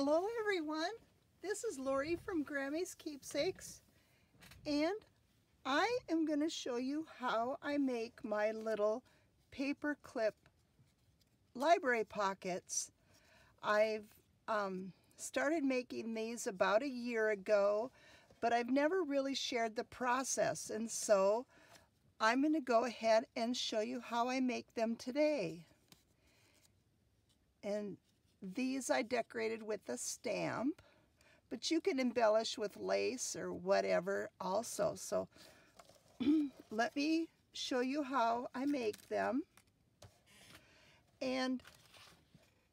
Hello everyone, this is Lori from Grammy's Keepsakes, and I am going to show you how I make my little paperclip library pockets. I've started making these about a year ago, but I've never really shared the process, and so I'm going to go ahead and show you how I make them today. And these I decorated with a stamp, but you can embellish with lace or whatever also. So let me show you how I make them. And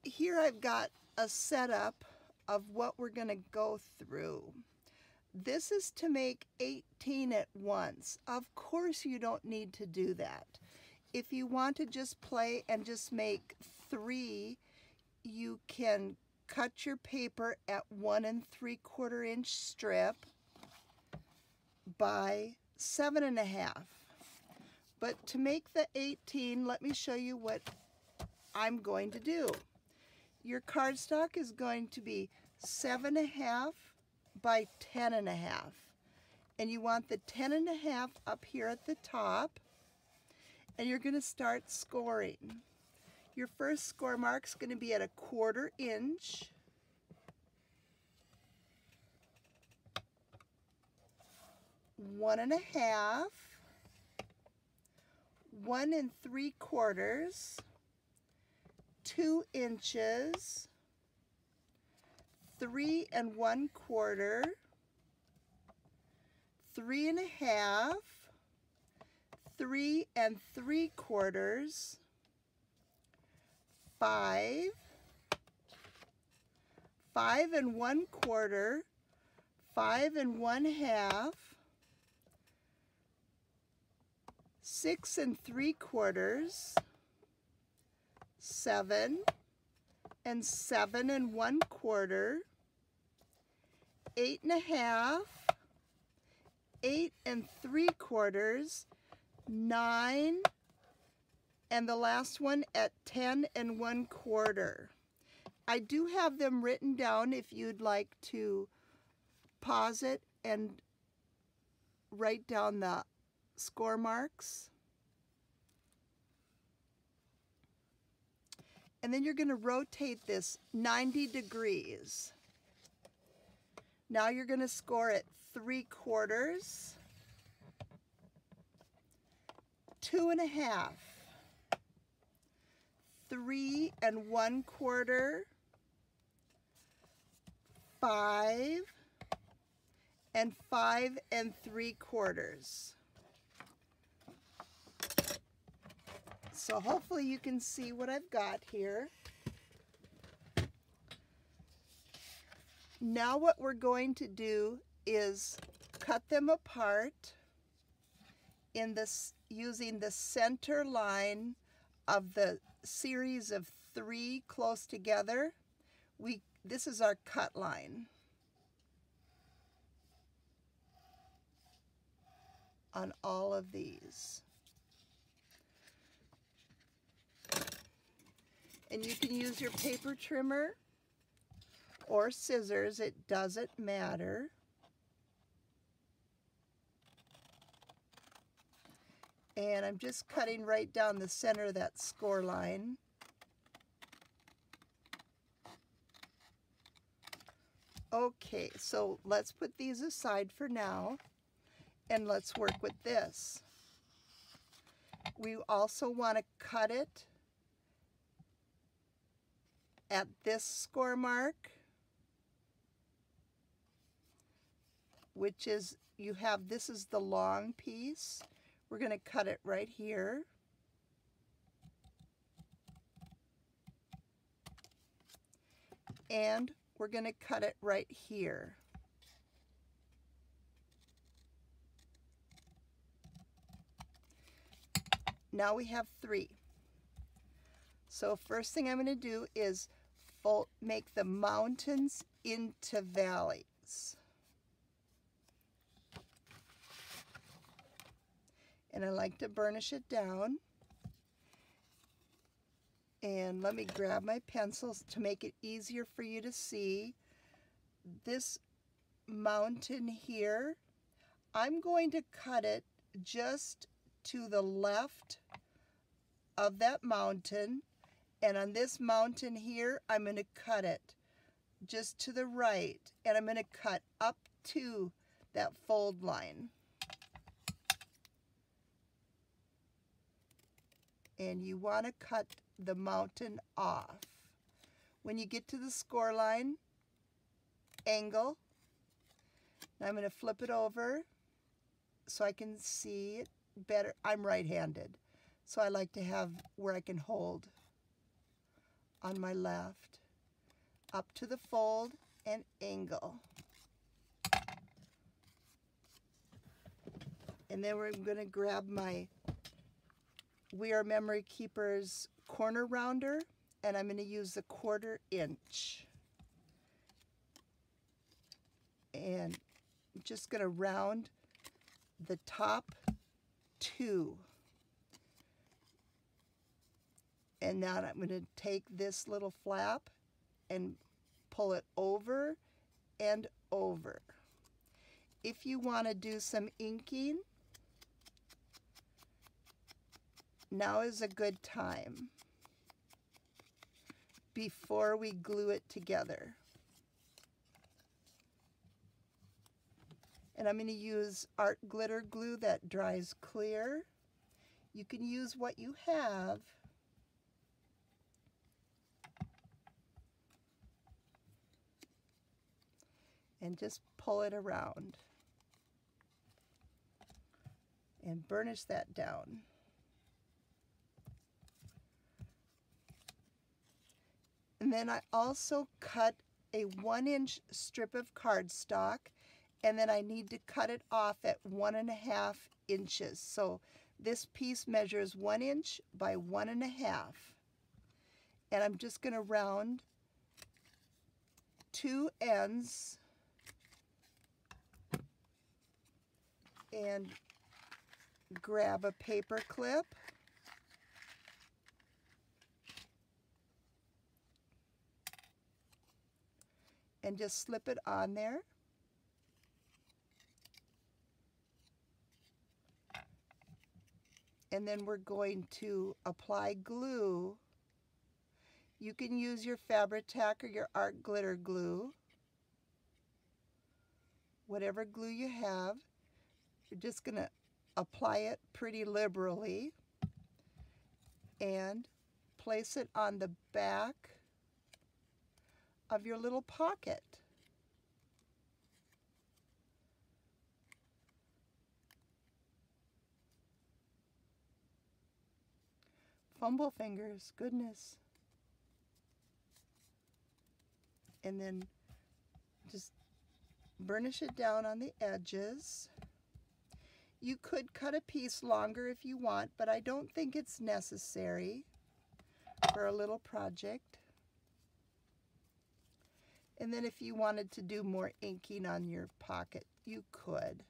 here I've got a setup of what we're going to go through. This is to make 18 at once. Of course you don't need to do that. If you want to just play and just make 3, you can cut your paper at 1 3/4 inch strip by 7.5. But to make the 18, let me show you what I'm going to do. Your cardstock is going to be 7.5 by 10.5. And you want the 10.5 up here at the top, and you're going to start scoring. Your first score mark is going to be at 1/4 inch. One and a half, 1 3/4, 2 inches, 3 1/4, 3.5, 3 3/4, 5, 5 1/4, 5 1/2, 6 3/4, 7 7 1/4, 8.5, 8 3/4, 9, and the last one at 10 1/4. I do have them written down if you'd like to pause it and write down the score marks. And then you're going to rotate this 90 degrees. Now you're going to score it 3/4, 2.5, 3 1/4, 5, and 5 3/4. So hopefully you can see what I've got here. Now what we're going to do is cut them apart in this using the center line of the series of 3 close together. This is our cut line on all of these. And you can use your paper trimmer or scissors, it doesn't matter. And I'm just cutting right down the center of that score line. Okay, so let's put these aside for now, and let's work with this. We also want to cut it at this score mark, which is, this is the long piece. We're going to cut it right here. And we're going to cut it right here. Now we have 3. So first thing I'm going to do is make the mountains into valleys. And I like to burnish it down. And let me grab my pencils to make it easier for you to see. This mountain here, I'm going to cut it just to the left of that mountain, and on this mountain here I'm going to cut it just to the right, and I'm going to cut up to that fold line. And you want to cut the mountain off. When you get to the score line, angle. Now I'm going to flip it over so I can see it better. I'm right-handed, so I like to have where I can hold on my left. Up to the fold and angle. And then we're going to grab my We Are Memory Keepers corner rounder, and I'm going to use a 1/4 inch. And I'm just going to round the top 2. And now I'm going to take this little flap and pull it over and over. If you want to do some inking, now is a good time before we glue it together. And I'm going to use art glitter glue that dries clear. You can use what you have. And just pull it around. And burnish that down. And then I also cut a 1-inch strip of cardstock, and then I need to cut it off at 1.5 inches. So this piece measures 1 inch by 1.5. And I'm just going to round 2 ends and grab a paper clip. And just slip it on there. And then we're going to apply glue. You can use your Fabri-Tac or your art glitter glue. Whatever glue you have. You're just going to apply it pretty liberally and place it on the back of your little pocket. Fumble fingers, goodness. And then just burnish it down on the edges. You could cut a piece longer if you want, but I don't think it's necessary for a little project. And then if you wanted to do more inking on your pocket, you could.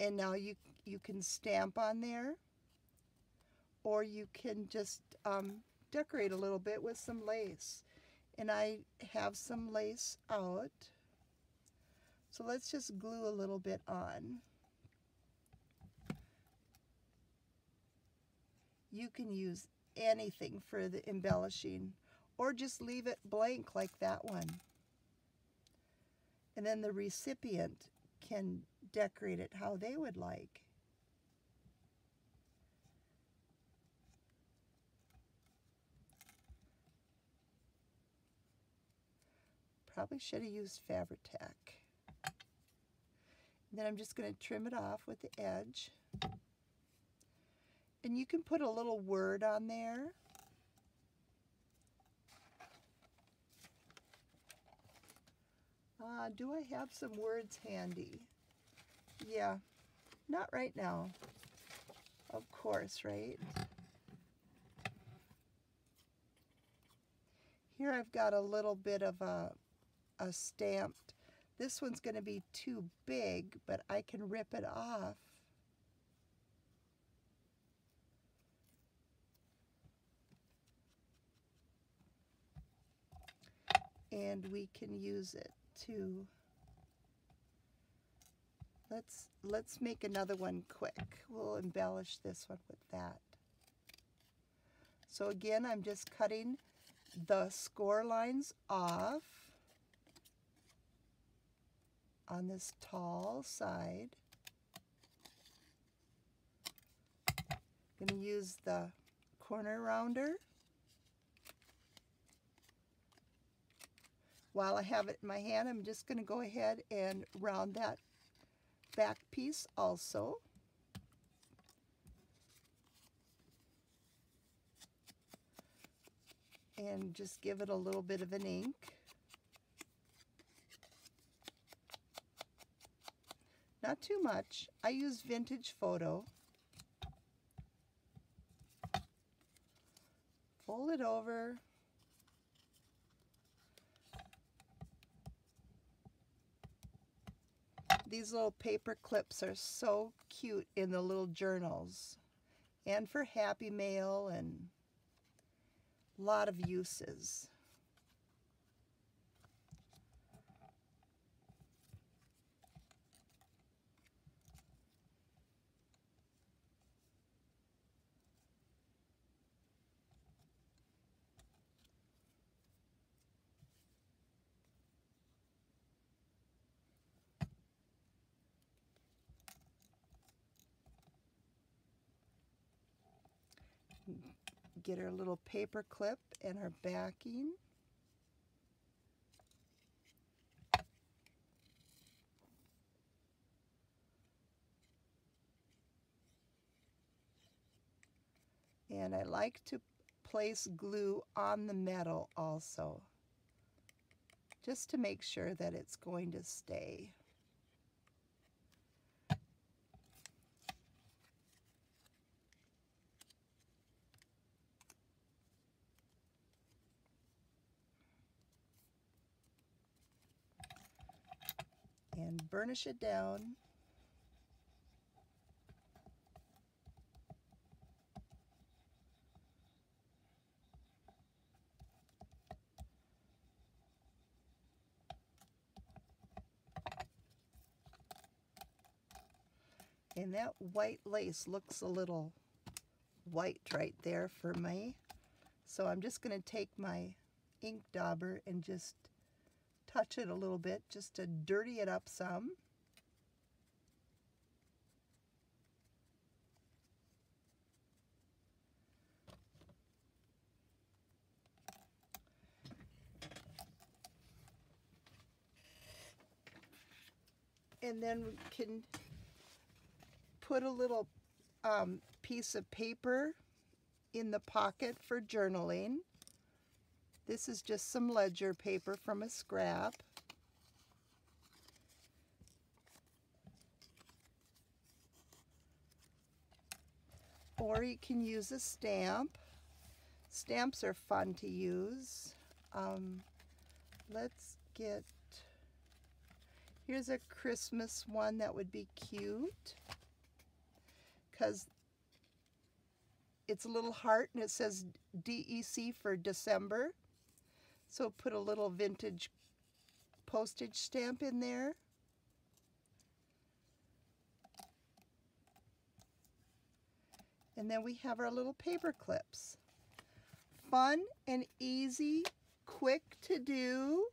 And now you can stamp on there, or you can just decorate a little bit with some lace. And I have some lace out. So let's just glue a little bit on. You can use anything for the embellishing, or just leave it blank like that one. And then the recipient can decorate it how they would like. Probably should have used Fabri-Tac. Then I'm just going to trim it off with the edge. And you can put a little word on there. Do I have some words handy? Yeah, not right now. Of course, right? Here I've got a little bit of a stamped. This one's going to be too big, but I can rip it off. and we can use it to, let's make another one quick. We'll embellish this one with that. So again, I'm just cutting the score lines off on this tall side. I'm going to use the corner rounder. While I have it in my hand, I'm just going to go ahead and round that back piece also. And just give it a little bit of an ink. Not too much. I use vintage photo. Fold it over. These little paper clips are so cute in the little journals and for Happy Mail and a lot of uses. Get our little paper clip and our backing. And I like to place glue on the metal also, just to make sure that it's going to stay. And burnish it down. And that white lace looks a little white right there for me. So I'm just going to take my ink dauber and just touch it a little bit just to dirty it up some. And then we can put a little piece of paper in the pocket for journaling. This is just some ledger paper from a scrap. Or you can use a stamp. Stamps are fun to use. Let's get, here's a Christmas one that would be cute, because it's a little heart and it says DEC for December. So put a little vintage postage stamp in there. And then we have our little paper clips. Fun and easy, quick to do.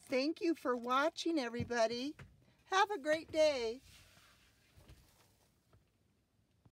Thank you for watching, everybody. Have a great day.